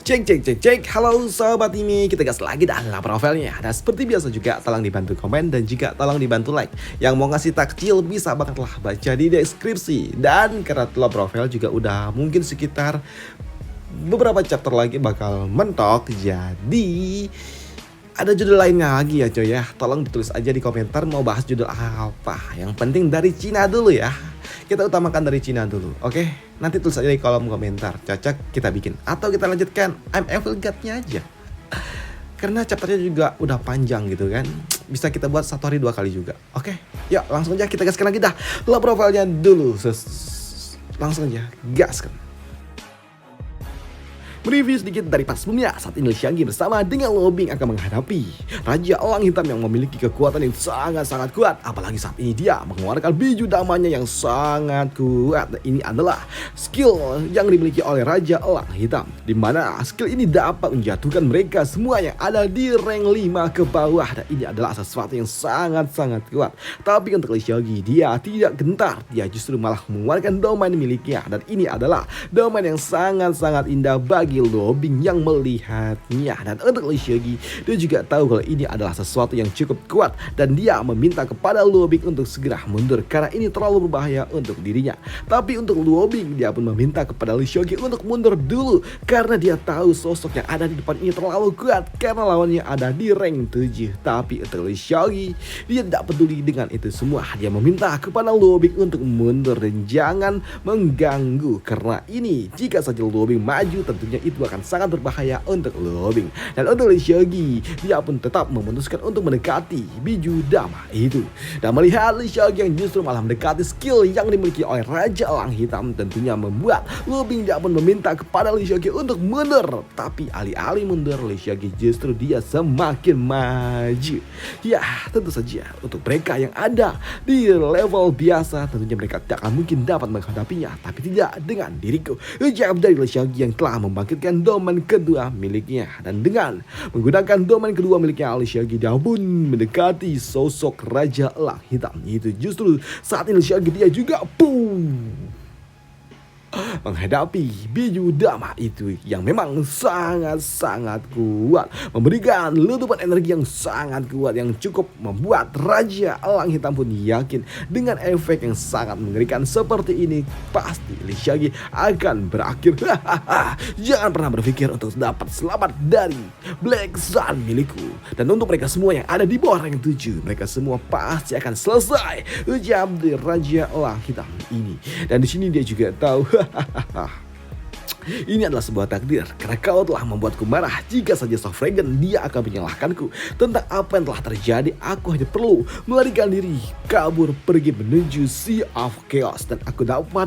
Cek cek cek cek, halo sobat ini, kita gas lagi dah lah profilnya. Dan seperti biasa juga tolong dibantu komen dan juga tolong dibantu like. Yang mau ngasih takjil bisa banget lah baca di deskripsi. Dan karena telah profil juga udah mungkin sekitar beberapa chapter lagi bakal mentok. Jadi ada judul lainnya lagi ya coy ya. Tolong ditulis aja di komentar mau bahas judul apa. Yang penting dari Cina dulu ya. Kita utamakan dari Cina dulu, oke? Nanti tulis aja di kolom komentar, cocok kita bikin. Atau kita lanjutkan I'm Evil God-nya aja. Karena chapternya juga udah panjang gitu kan. Bisa kita buat 1 hari 2 kali juga, oke? Yuk langsung aja kita gaskan lagi dah. Lo profilnya dulu, langsung aja gaskan. Mereview sedikit dari pas sebelumnya, saat ini Shaggy bersama dengan Lo Bing akan menghadapi Raja Elang Hitam yang memiliki kekuatan yang sangat-sangat kuat. Apalagi saat ini dia mengeluarkan biju damanya yang sangat kuat. Dan ini adalah skill yang dimiliki oleh Raja Elang Hitam, dimana skill ini dapat menjatuhkan mereka semua yang ada di rank 5 ke bawah. Dan ini adalah sesuatu yang sangat-sangat kuat. Tapi untuk Shaggy dia tidak gentar, dia justru malah mengeluarkan domain miliknya. Dan ini adalah domain yang sangat-sangat indah bagi Lo Bing yang melihatnya. Dan untuk Shaggy, dia juga tahu kalau ini adalah sesuatu yang cukup kuat dan dia meminta kepada Lo Bing untuk segera mundur karena ini terlalu berbahaya untuk dirinya. Tapi untuk Lo Bing, dia pun meminta kepada Shaggy untuk mundur dulu karena dia tahu sosok yang ada di depan ini terlalu kuat karena lawannya ada di rank 7. Tapi untuk Shaggy, dia tidak peduli dengan itu semua. Dia meminta kepada Lo Bing untuk mundur dan jangan mengganggu karena ini jika saja Lo Bing maju tentunya itu akan sangat berbahaya untuk Lo Bing. Dan untuk Shaggy, dia pun tetap memutuskan untuk mendekati biju dama itu. Dan melihat Shaggy yang justru malah mendekati skill yang dimiliki oleh Raja Elang Hitam, tentunya membuat Lo Bing dia pun meminta kepada Shaggy untuk mundur. Tapi alih-alih mundur, Shaggy justru dia semakin maju. Ya tentu saja untuk mereka yang ada di level biasa tentunya mereka tidak akan mungkin dapat menghadapinya. Tapi tidak dengan diriku. Jawab dari Shaggy yang telah membangkitkan domain kedua miliknya. Dan dengan menggunakan domain kedua miliknya, Shaggy dia pun mendekati sosok Raja Elang Hitam. Itu justru saat ini Shaggy dia juga menghadapi biju dama itu yang memang sangat-sangat kuat, memberikan letupan energi yang sangat kuat yang cukup membuat Raja Elang Hitam pun yakin dengan efek yang sangat mengerikan seperti ini pasti Shaggy akan berakhir. Jangan pernah berpikir untuk dapat selamat dari Black Sun milikku. Dan untuk mereka semua yang ada di bawah rank 7, mereka semua pasti akan selesai ujar Raja Elang Hitam ini. Dan di sini dia juga tahu ini adalah sebuah takdir karena kau telah membuatku marah. Jika saja Sofragan dia akan menyalahkanku tentang apa yang telah terjadi. Aku hanya perlu melarikan diri, kabur pergi menuju Sea of Chaos dan aku dapat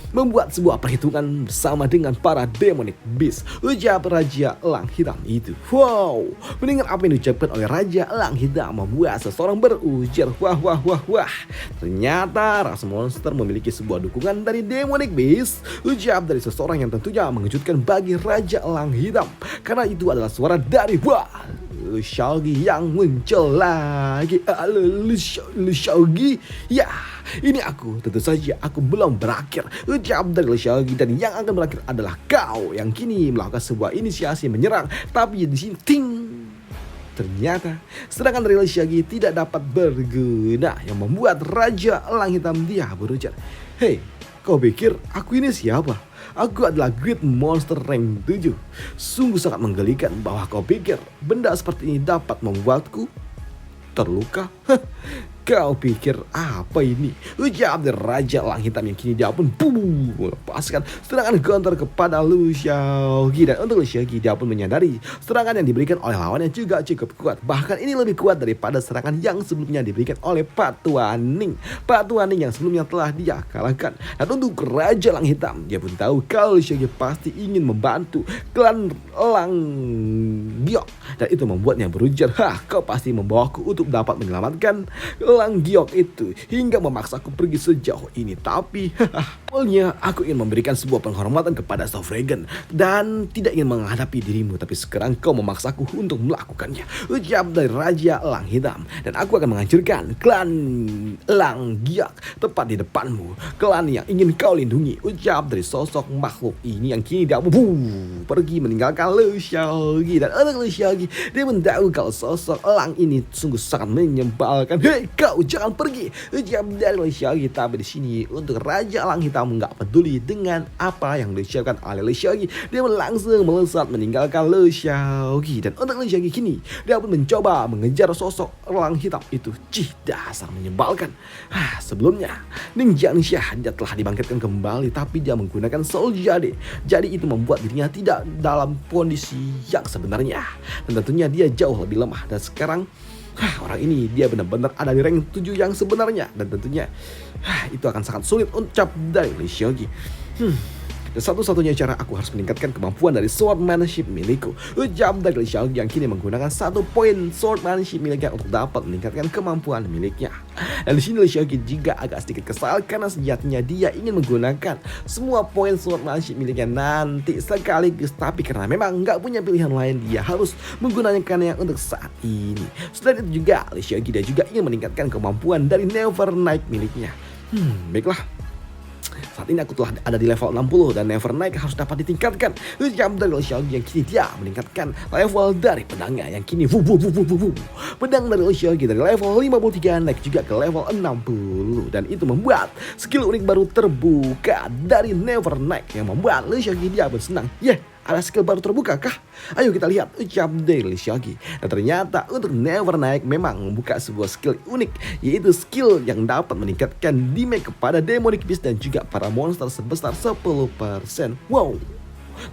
membuat sebuah perhitungan bersama dengan para demonic beast, ujar Raja Elang Hitam itu. Wow, mendengar apa yang diucapkan oleh Raja Elang Hitam membuat seseorang berujar wah. Ternyata ras monster memiliki sebuah dukungan dari demonic beast, ujar dari seseorang yang tentunya mengejutkan bagi Raja Elang Hitam karena itu adalah suara dari Shaggy yang muncul lagi. Shaggy, ya ini aku, tentu saja aku belum berakhir, ucap dari Shaggy. Dan yang akan berakhir adalah kau yang kini melakukan sebuah inisiasi menyerang. Tapi di sini ternyata serangan dari Shaggy tidak dapat berguna yang membuat Raja Elang Hitam dia berujar, hei, kau pikir aku ini siapa? Aku adalah Great Monster rank 7. Sungguh sangat menggelikan bahwa kau pikir benda seperti ini dapat membuatku terluka. Kau pikir apa ini? Ujar dari Raja Elang Hitam yang kini dia pun melepaskan serangan counter kepada Shaggy. Dan untuk Shaggy dia pun menyadari serangan yang diberikan oleh lawannya juga cukup kuat. Bahkan ini lebih kuat daripada serangan yang sebelumnya diberikan oleh Patuaning yang sebelumnya telah dia kalahkan. Dan untuk Raja Elang Hitam dia pun tahu kalau Shaggy pasti ingin membantu klan Elang Giok. Dan itu membuatnya berujar, kau pasti membawaku untuk dapat menyelamatkan Elang Giok itu hingga memaksaku pergi sejauh ini. Tapi Awalnya aku ingin memberikan sebuah penghormatan kepada Staufregen dan tidak ingin menghadapi dirimu, tapi sekarang kau memaksaku untuk melakukannya. Ucap dari Raja Elang Hitam, dan aku akan menghancurkan klan Elang Giok tepat di depanmu. Klan yang ingin kau lindungi. Ucap dari sosok makhluk ini yang kini dia pergi meninggalkan Le Xiaogi, dan untuk Le Xiaogi dia tahu kalau sosok elang ini sungguh sangat menyebalkan. Hei, kau jangan pergi. Ucap dari Le Xiaogi, tapi di sini untuk Raja Elang Hitam nggak peduli dengan apa yang disiapkan oleh Le Xiaogi. Dia langsung melesat meninggalkan Le Xiaogi, dan untuk Le Xiaogi kini dia pun mencoba mengejar sosok elang hitam itu. Dasar menyebalkan. Sebelumnya Ninja Nisha dia telah dibangkitkan kembali, tapi dia menggunakan Soul Jade. Jadi itu membuat dirinya tidak dalam kondisi yang sebenarnya, dan tentunya dia jauh lebih lemah. Dan sekarang orang ini dia benar-benar ada di rank 7 yang sebenarnya, dan tentunya itu akan sangat sulit ucap dari Le Xiaogi. Dan satu-satunya cara aku harus meningkatkan kemampuan dari swordmanship milikku. Ucap dari Le Xiaogi yang kini menggunakan 1 poin swordmanship miliknya untuk dapat meningkatkan kemampuan miliknya. Dan di sini Le Xiaogi juga agak sedikit kesal karena sejatinya dia ingin menggunakan semua poin swordmanship miliknya nanti sekaligus, tapi karena memang nggak punya pilihan lain dia harus menggunakannya untuk saat ini. Selain itu juga Le Xiaogi dia juga ingin meningkatkan kemampuan dari Never Night miliknya. Baiklah. Saat ini aku telah ada di level 60 dan Never Night harus dapat ditingkatkan. Ucap dari Le Xiaogi yang kini dia meningkatkan level dari pedangnya yang kini pedang dari Le Xiaogi dari level 53 naik juga ke level 60, dan itu membuat skill unik baru terbuka dari Never Night yang membuat Le Xiaogi dia bersenang. Ada skill baru terbuka kah? Ayo kita lihat. Ucap dari Le Xiaogi. Dan ternyata untuk Never Night memang membuka sebuah skill unik, yaitu skill yang dapat meningkatkan damage kepada Demonic Beast dan juga para monster sebesar 10%. Wow.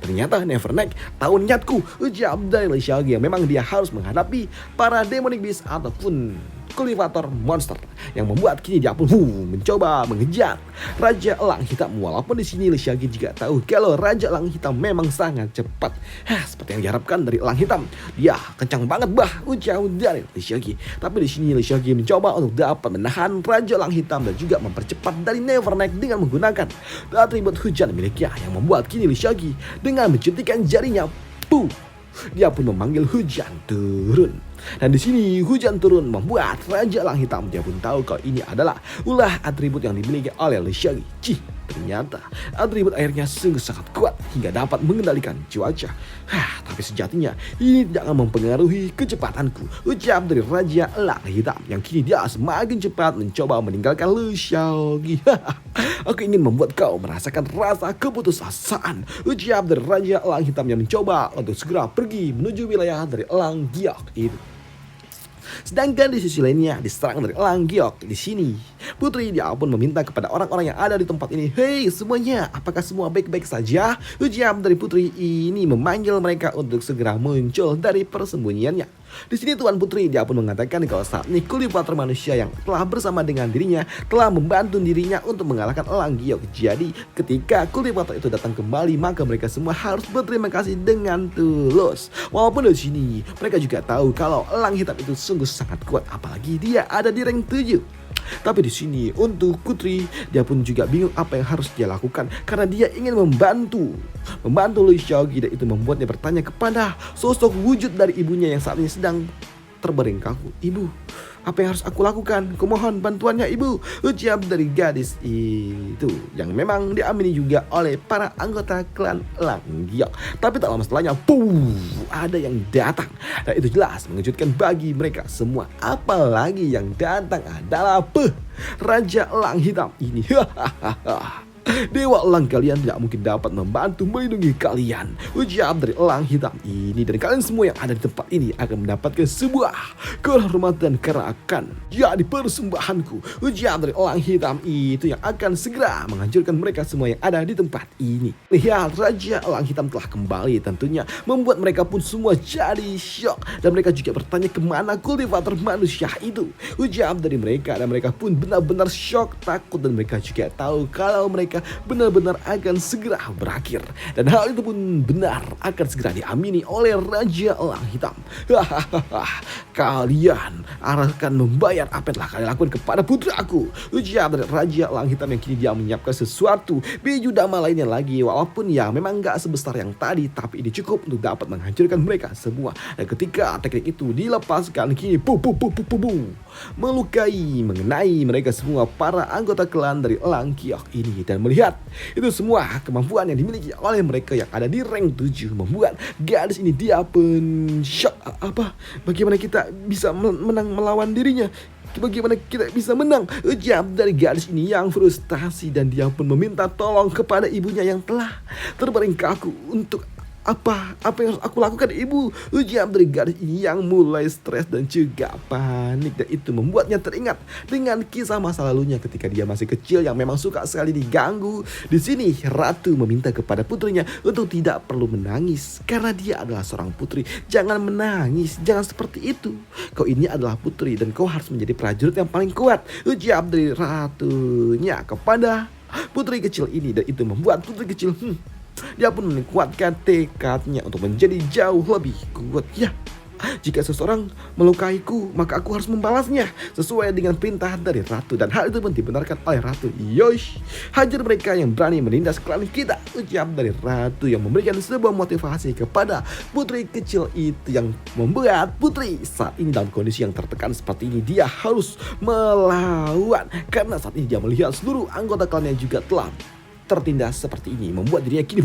Ternyata Never Night tahu niatku. Ucap dari Le Xiaogi yang memang dia harus menghadapi para Demonic Beast ataupun kultivator monster yang membuat kini dia pun mencoba mengejar Raja Elang Hitam. Walaupun di sini Le Xiaogi juga tahu kalau Raja Elang Hitam memang sangat cepat. Seperti yang diharapkan dari Elang Hitam, dia kencang banget ucap dari Le Xiaogi. Tapi di sini Le Xiaogi mencoba untuk dapat menahan Raja Elang Hitam dan juga mempercepat dari Never Night dengan menggunakan atribut hujan miliknya yang membuat kini Le Xiaogi dengan menjentikan jarinya, dia pun memanggil hujan turun. Dan di sini hujan turun membuat Raja Elang Hitam dia pun tahu kalau ini adalah ulah atribut yang dimiliki oleh Le Xiaogi. Ternyata atribut airnya sungguh sangat kuat hingga dapat mengendalikan cuaca. Tapi sejatinya ini tidak akan mempengaruhi kecepatanku. Ucap dari Raja Elang Hitam yang kini dia semakin cepat mencoba meninggalkan Le Xiaogi. Aku ingin membuat kau merasakan rasa keputusasaan. Ucap dari Raja Elang Hitam yang mencoba untuk segera pergi menuju wilayah dari Elang Giok itu. Sedangkan di sisi lainnya diserang dari Elang Giok. Di sini Putri dia pun meminta kepada orang-orang yang ada di tempat ini, "Hei semuanya, apakah semua baik-baik saja?" Ucap dari Putri ini memanggil mereka untuk segera muncul dari persembunyiannya. Di sini Tuan Putri dia pun mengatakan kalau saat ini kultivator manusia yang telah bersama dengan dirinya telah membantu dirinya untuk mengalahkan Elang Giok. Jadi ketika kultivator itu datang kembali, maka mereka semua harus berterima kasih dengan tulus. Walaupun di sini mereka juga tahu kalau Elang Hitam itu sungguh sangat kuat, apalagi dia ada di rank 7. Tapi di sini untuk Putri dia pun juga bingung apa yang harus dia lakukan karena dia ingin membantu Le Xiaogi, dan itu membuatnya bertanya kepada sosok wujud dari ibunya yang saat ini sedang terbaring kaku. "Ibu, apa yang harus aku lakukan? Kumohon bantuannya ibu." Ucap dari gadis itu yang memang diamini juga oleh para anggota klan Elang Giok. Tapi tak lama setelahnya, ada yang datang. Dan itu jelas mengejutkan bagi mereka semua. Apalagi yang datang adalah Raja Elang Hitam ini. Dewa Elang kalian tidak mungkin dapat membantu melindungi kalian. Ucap dari Elang Hitam ini, dan kalian semua yang ada di tempat ini akan mendapatkan sebuah kehormatan karena akan jadi persembahanku. Ucap dari Elang Hitam itu yang akan segera menghancurkan mereka semua yang ada di tempat ini. Lihat, Raja Elang Hitam telah kembali, tentunya membuat mereka pun semua jadi shock, dan mereka juga bertanya kemana kultivator manusia itu. Ucap dari mereka, dan mereka pun benar-benar shock, takut, dan mereka juga tahu kalau mereka mereka benar-benar akan segera berakhir. Dan hal itu pun benar akan segera diamini oleh Raja Elang Hitam. Hahaha, kalian akan membayar apa yang telah kalian lakukan kepada putri aku. Ujar dari Raja Elang Hitam yang kini dia menyiapkan sesuatu biju dama lainnya lagi. Walaupun ya memang gak sebesar yang tadi, tapi ini cukup untuk dapat menghancurkan mereka semua. Dan ketika teknik itu dilepaskan, kini melukai, mengenai mereka semua para anggota klan dari Elang Giok ini. Dan melihat itu semua kemampuan yang dimiliki oleh mereka yang ada di rank 7 membuat gadis ini dia pun shock. Bagaimana kita bisa menang melawan dirinya? Bagaimana kita bisa menang? Ujar dari gadis ini yang frustasi, dan dia pun meminta tolong kepada ibunya yang telah terbaring kaku. Untuk apa yang harus aku lakukan, ibu? Ujar dari gadis ini yang mulai stres dan juga panik. Dan itu membuatnya teringat dengan kisah masa lalunya ketika dia masih kecil yang memang suka sekali diganggu. Di sini ratu meminta kepada putrinya untuk tidak perlu menangis karena dia adalah seorang putri. Jangan menangis, jangan seperti itu. Kau ini adalah putri dan kau harus menjadi prajurit yang paling kuat. Ujar dari ratunya kepada putri kecil ini. Dan itu membuat putri kecil dia pun menguatkan tekadnya untuk menjadi jauh lebih kuat. Ya, jika seseorang melukaiku, maka aku harus membalasnya sesuai dengan perintah dari ratu. Dan hal itu pun dibenarkan oleh ratu. Yosh, hajar mereka yang berani menindas klan kita. Ucap dari ratu yang memberikan sebuah motivasi kepada putri kecil itu, yang membuat putri saat ini dalam kondisi yang tertekan seperti ini. Dia harus melawan karena saat ini dia melihat seluruh anggota klannya juga telah tertindas seperti ini, membuat dirinya kini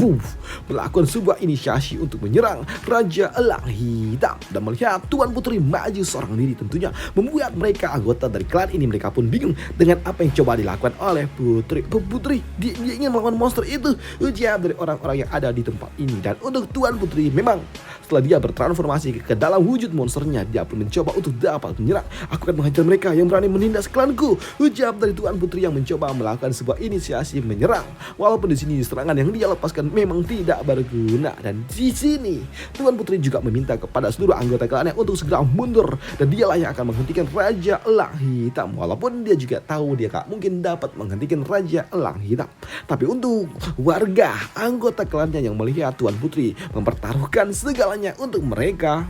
melakukan sebuah inisiasi untuk menyerang Raja Elang Hitam. Dan melihat Tuan Putri maju seorang diri tentunya membuat mereka anggota dari klan ini, mereka pun bingung dengan apa yang coba dilakukan oleh Putri. Dia ingin melawan monster itu, ujar dari orang-orang yang ada di tempat ini. Dan untuk Tuan Putri, memang setelah dia bertransformasi ke dalam wujud monsternya, dia pun mencoba untuk dapat menyerang. Aku akan menghajar mereka yang berani menindas klanku, ujar dari Tuan Putri yang mencoba melakukan sebuah inisiasi menyerang. Walaupun di sini serangan yang dia lepaskan memang tidak berguna. Dan di sini Tuan Putri juga meminta kepada seluruh anggota klannya untuk segera mundur, dan dialah yang akan menghentikan Raja Elang Hitam. Walaupun dia juga tahu dia gak mungkin dapat menghentikan Raja Elang Hitam, tapi untuk warga anggota klannya yang melihat Tuan Putri mempertaruhkan segalanya untuk mereka,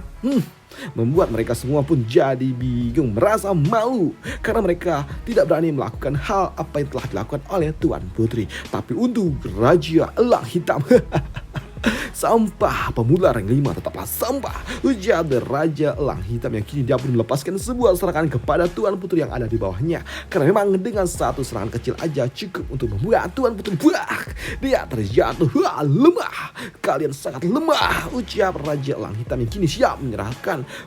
membuat mereka semua pun jadi bingung, merasa malu karena mereka tidak berani melakukan hal apa yang telah dilakukan oleh Tuan Putri. Tapi untuk Raja Elang Hitam, sampah pemula rank 5 tetaplah sampah, ujar Raja Elang Hitam yang kini dia pun melepaskan sebuah serangan kepada Tuan Putri yang ada di bawahnya. Karena memang dengan satu serangan kecil aja cukup untuk membuat Tuan Putri dia terjatuh. Lemah, kalian sangat lemah, ujar Raja Elang Hitam yang kini siap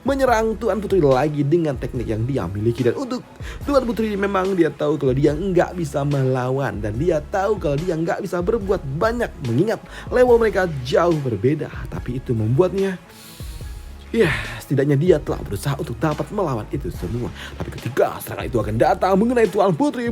menyerang Tuan Putri lagi dengan teknik yang dia miliki. Dan untuk Tuan Putri, memang dia tahu kalau dia nggak bisa melawan, dan dia tahu kalau dia nggak bisa berbuat banyak mengingat level mereka jauh berbeda. Tapi itu membuatnya, ya, setidaknya dia telah berusaha untuk dapat melawan itu semua. Tapi ketika serangan itu akan datang mengenai Tuan Putri,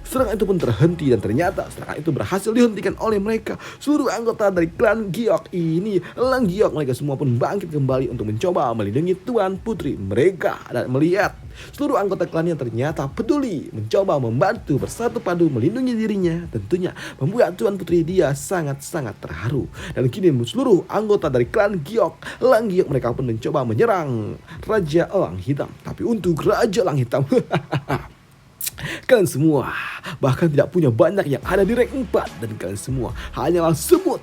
serangan itu pun terhenti, dan ternyata serangan itu berhasil dihentikan oleh mereka. Seluruh anggota dari klan Giok ini, Elang Giok, mereka semua pun bangkit kembali untuk mencoba melindungi Tuan Putri mereka. Dan melihat seluruh anggota klannya ternyata peduli mencoba membantu bersatu padu melindungi dirinya, tentunya membuat Tuan Putri dia sangat-sangat terharu. Dan kini seluruh anggota dari klan Giok, Elang Giok, mereka pun mencoba menyerang Raja Elang Hitam. Tapi untuk Raja Elang Hitam, kalian semua bahkan tidak punya banyak yang ada di rank 4, dan kalian semua hanyalah semut.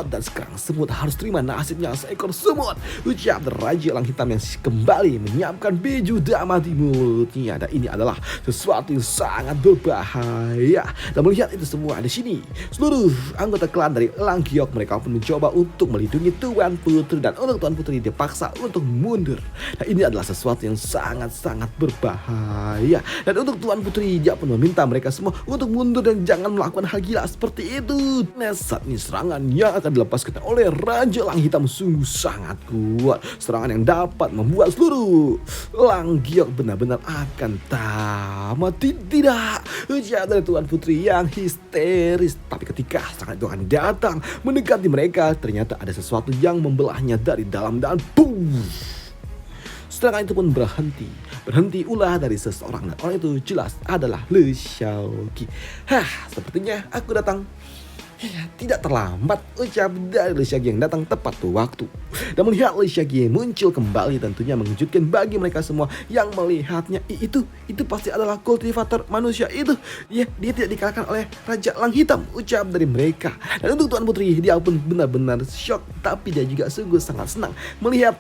Dan sekarang semut harus terima nasibnya seekor semut, ucap Raja Elang Hitam yang kembali menyiapkan biju dama di mulutnya. Dan ini adalah sesuatu yang sangat berbahaya. Dan melihat itu semua di sini, seluruh anggota klan dari Elang Giok, mereka pun mencoba untuk melindungi Tuan Putri, dan untuk Tuan Putri dipaksa untuk mundur. Dan ini adalah sesuatu yang sangat-sangat berbahaya. Dan untuk Tuan Putri, dia pun meminta mereka semua untuk mundur dan jangan melakukan hal gila seperti itu. Nah, saat ini serangan yang akan dilepaskan oleh Raja Elang Hitam sungguh sangat kuat. Serangan yang dapat membuat seluruh Elang Giok benar-benar akan tamat. Tidak, ujar dari Tuan Putri yang histeris. Tapi ketika serangan itu akan datang mendekati mereka, ternyata ada sesuatu yang membelahnya dari dalam, dan serangan itu pun berhenti. berhenti ulah dari seseorang, dan orang itu jelas adalah Le Xiaoqi. Sepertinya aku datang tidak terlambat, ucap dari Le Xiaoqi yang datang tepat waktu. Dan melihat Le Xiaoqi muncul kembali tentunya mengejutkan bagi mereka semua yang melihatnya. Itu pasti adalah kultivator manusia itu. Dia tidak dikalahkan oleh Raja Elang Hitam, ucap dari mereka. Dan untuk Tuan Putri, dia pun benar-benar shock, tapi dia juga sungguh sangat senang melihat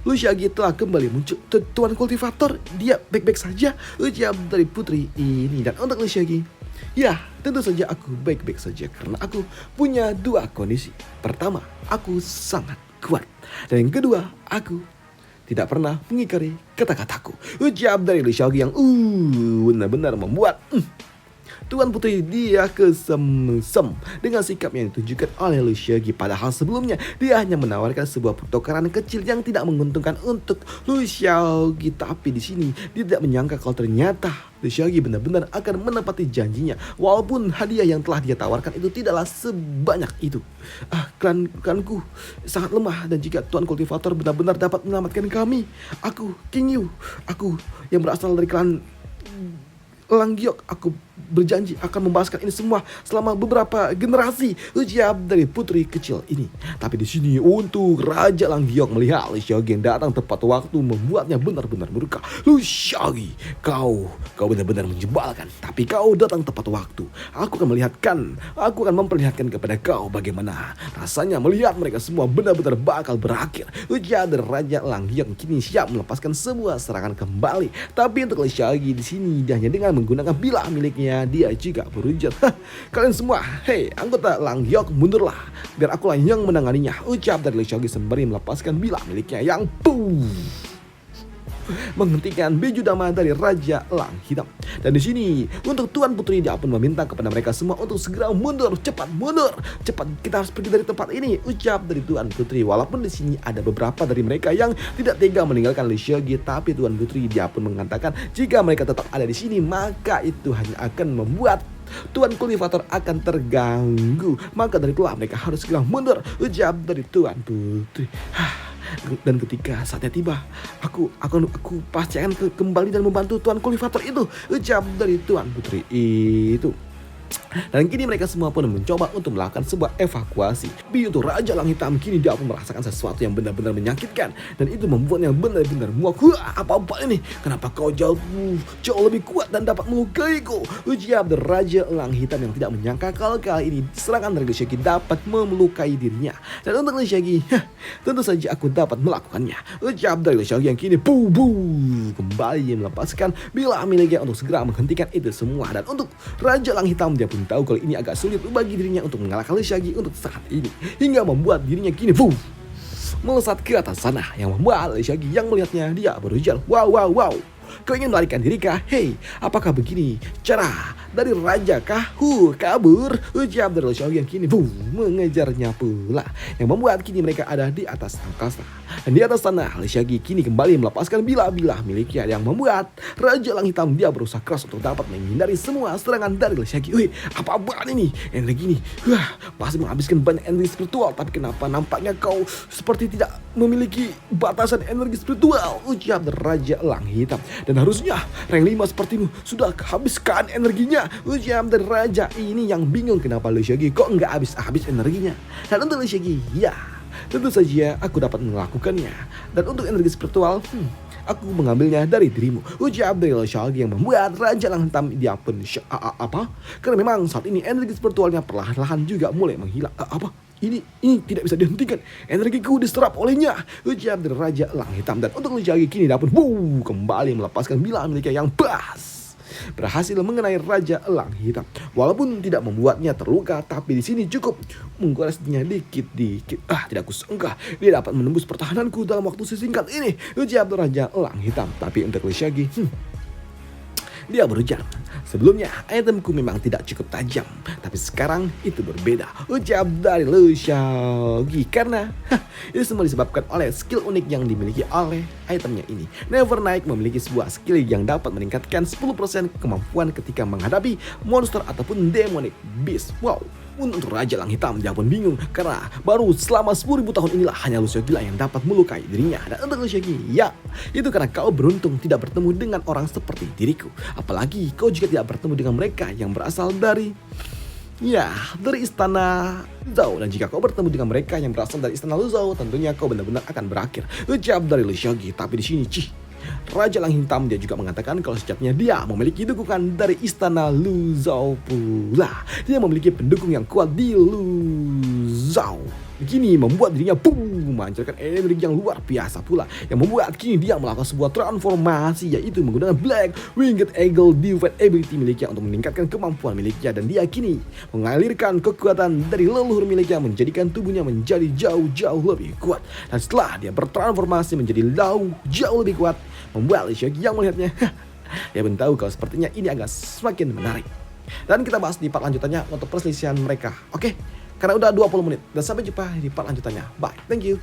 Le Xiaoqi telah kembali muncul. Tuan kultivator, dia baik-baik saja, ucap dari putri ini. Dan untuk Le Xiaoqi, ya, tentu saja aku baik-baik saja karena aku punya dua kondisi. Pertama, aku sangat kuat. Dan yang kedua, aku tidak pernah mengingkari kata-kataku. Ucap dari Le Xiaoqi yang benar-benar membuat Tuan Putri dia kesemsem dengan sikap yang ditunjukkan oleh Le Xiaoqi. Padahal sebelumnya dia hanya menawarkan sebuah pertukaran kecil yang tidak menguntungkan untuk Le Xiaoqi. Tapi di sini dia tidak menyangka kalau ternyata Le Xiaoqi benar-benar akan menepati janjinya. Walaupun hadiah yang telah dia tawarkan itu tidaklah sebanyak itu. Klanku sangat lemah, dan jika Tuan Kultivator benar-benar dapat menyelamatkan kami, aku King Yu, aku yang berasal dari klan Elang Giok, aku berjanji akan membalaskan ini semua selama beberapa generasi, ucap dari putri kecil ini. Tapi di sini untuk Raja Elang Giok melihat Le Xiaoqi yang datang tepat waktu membuatnya benar-benar murka. Le Xiaoqi, kau benar-benar menjebalkan, tapi kau datang tepat waktu. Aku akan memperlihatkan kepada kau bagaimana rasanya melihat mereka semua benar-benar bakal berakhir, ucap dari Raja Elang Giok kini siap melepaskan sebuah serangan kembali. Tapi untuk Le Xiaoqi di sini dia hanya dengan menggunakan bilah miliknya, dia juga berujar, kalian semua, hei anggota Elang Giok, mundurlah biar akulah yang menanganinya, ucap dari Le Xiaoqi sembari melepaskan bilah miliknya yang menghentikan biju dama dari Raja Elang Hitam. Dan di sini untuk Tuan Putri dia pun meminta kepada mereka semua untuk segera mundur, cepat kita harus pergi dari tempat ini, ucap dari Tuan Putri. Walaupun di sini ada beberapa dari mereka yang tidak tega meninggalkan Le Xiaoqi, tapi Tuan Putri dia pun mengatakan jika mereka tetap ada di sini maka itu hanya akan membuat Tuan Kultivator akan terganggu. Maka dari itulah mereka harus segera mundur, ucap dari Tuan Putri. Dan ketika saatnya tiba, aku pasti akan kembali dan membantu Tuan Kultivator itu, ucap dari Tuan Putri itu. Dan kini mereka semua pun mencoba untuk melakukan sebuah evakuasi. Untuk Raja Elang Hitam kini dia pun merasakan sesuatu yang benar-benar menyakitkan, dan itu membuatnya benar-benar muak. Apa ini? Kenapa kau jauh lebih kuat dan dapat melukaiku? Ucap dari Raja Elang Hitam yang tidak menyangka kalau kali ini serangan dari Le Xiaoqi dapat melukai dirinya. Dan untuk Le Xiaoqi, tentu saja aku dapat melakukannya, ucap dari Le Xiaoqi yang kini kembali melepaskan bilah miliknya untuk segera menghentikan itu semua. Dan untuk Raja Elang Hitam dia pun tahu kalau ini agak sulit bagi dirinya untuk mengalahkan Le Xiaoqi untuk saat ini, hingga membuat dirinya kini melesat ke atas sana, yang membuat Le Xiaoqi yang melihatnya dia berujar, wow, kau ingin melarikan diri kah? Hei, apakah begini cara dari raja kah? Kabur, ucap dari Le Xiaoqi yang kini mengejarnya pula, yang membuat kini mereka ada di atas angkasa. Dan di atas sana Le Xiaoqi kini kembali melepaskan bilah-bilah miliknya, yang membuat Raja Elang Hitam dia berusaha keras untuk dapat menghindari semua serangan dari Le Xiaoqi. Apa ini? Energi ini pasti menghabiskan banyak energi spiritual, tapi kenapa nampaknya kau seperti tidak memiliki batasan energi spiritual, ucap dari Raja Elang Hitam. Dan harusnya rank 5 sepertimu sudah habiskan energinya, ucap dari raja ini yang bingung kenapa Le Xiaoqi kok nggak habis energinya. Dan untuk Le Xiaoqi, ya tentu saja aku dapat melakukannya. Dan untuk energi spiritual, aku mengambilnya dari dirimu, ucap dari Le Xiaoqi yang membuat Raja Elang Hitam dia pun karena memang saat ini energi spiritualnya perlahan-lahan juga mulai menghilang. Ini tidak bisa dihentikan, energiku diserap olehnya, ucap dari Raja Elang Hitam. Dan untuk Le Xiaoqi kini dia pun kembali melepaskan bilah miliknya yang berhasil mengenai Raja Elang Hitam. Walaupun tidak membuatnya terluka, tapi di sini cukup menggoresnya dikit-dikit. Tidak kusangka dia dapat menembus pertahananku dalam waktu sesingkat ini, ucap Raja Elang Hitam. Tapi untuk Le Xiaoqi, dia berujar, sebelumnya itemku memang tidak cukup tajam, tapi sekarang itu berbeda, ucap dari Le Xiaoqi. Karena itu semua disebabkan oleh skill unik yang dimiliki oleh itemnya ini. Never Night memiliki sebuah skill yang dapat meningkatkan 10% kemampuan ketika menghadapi monster ataupun demonic beast. Wow, Namun untuk Raja Lang Hitam dia pun bingung karena baru selama 10.000 tahun inilah hanya Lu Xiaoqi lah yang dapat melukai dirinya. Dan untuk Lu Xiaoqi, ya itu karena kau beruntung tidak bertemu dengan orang seperti diriku. Apalagi kau juga tidak bertemu dengan mereka yang berasal dari istana Luzhou. Dan jika kau bertemu dengan mereka yang berasal dari istana Luzhou, tentunya kau benar-benar akan berakhir. Ucap dari Lu Xiaoqi. Tapi di sini Raja Lang Hitam dia juga mengatakan kalau sejatinya dia memiliki dukungan dari istana Luzhou pula. Dia memiliki pendukung yang kuat di Luzhou. Begini membuat dirinya memancarkan energi yang luar biasa pula, yang membuat kini dia melakukan sebuah transformasi, yaitu menggunakan Black Winged Eagle Divine Ability miliknya untuk meningkatkan kemampuan miliknya. Dan dia kini mengalirkan kekuatan dari leluhur miliknya, menjadikan tubuhnya menjadi jauh-jauh lebih kuat. Dan setelah dia bertransformasi menjadi jauh lebih kuat, membuat Lu Xiaoqi yang melihatnya dia pun tahu kalau sepertinya ini agak semakin menarik. Dan kita bahas di part lanjutannya untuk perselisihan mereka. Oke? Karena udah 20 menit. Dan sampai jumpa di part lanjutannya. Bye. Thank you.